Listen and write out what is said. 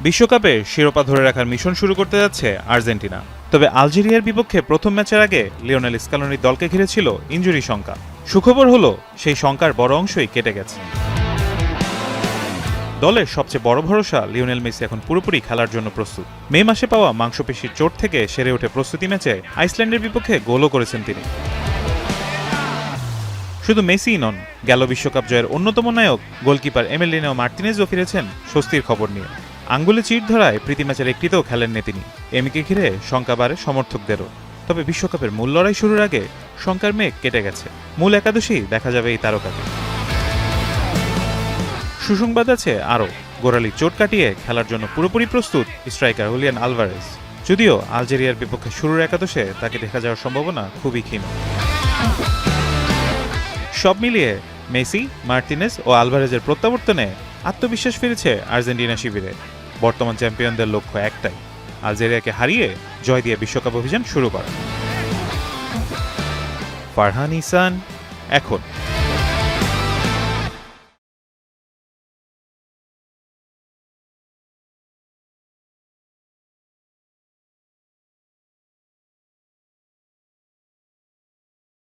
বিশ্বকাপে শিরোপা ধরে রাখার মিশন শুরু করতে যাচ্ছে আর্জেন্টিনা। তবে আলজেরিয়ার বিপক্ষে প্রথম ম্যাচের আগে লিওনেল স্কালোনির দলকে ঘিরেছিল ইনজুরি শঙ্কা। সুখবর হলো সেই শঙ্কার বড় অংশই কেটে গেছে। দলের সবচেয়ে বড় ভরসা লিওনেল মেসি এখন পুরোপুরি খেলার জন্য প্রস্তুত। মে মাসে পাওয়া মাংসপেশির চোট থেকে সেরে ওঠে প্রস্তুতি ম্যাচে আইসল্যান্ডের বিপক্ষে গোলও করেছেন তিনি। শুধু মেসিই নন, গেল বিশ্বকাপ জয়ের অন্যতম নায়ক গোলকিপার এমিলিয়ানো মার্তিনেজও ফিরেছেন স্বস্তির খবর নিয়ে। আঙ্গুলে চির ধরায় প্রীতি ম্যাচের একটিতেও খেলেননি তিনি। এমিকে ঘিরে শঙ্কা বাড়ে সমর্থকদেরও। তবে বিশ্বকাপের মূল লড়াই শুরুর আগে শঙ্কার মেঘ কেটে গেছে। মূল একাদশী দেখা যাবে এই তারকাকে। সুসংবাদ আছে আরও, গোড়ালির চোট কাটিয়ে খেলার জন্য পুরোপুরি প্রস্তুত স্ট্রাইকার হুলিয়ান আলভারেজ। যদিও আলজেরিয়ার বিপক্ষে শুরুর একাদশে তাকে দেখা যাওয়ার সম্ভাবনা খুবই ক্ষীণ। সব মিলিয়ে মেসি, মার্তিনেজ ও আলভারেজের প্রত্যাবর্তনে আত্মবিশ্বাস ফিরেছে আর্জেন্টিনা শিবিরে। বর্তমান চ্যাম্পিয়নদের লক্ষ্য একটাই, আলজেরিয়াকে হারিয়ে জয় দিয়ে বিশ্বকাপ অভিযান শুরু করা। ফারহান ইহসান, এখন।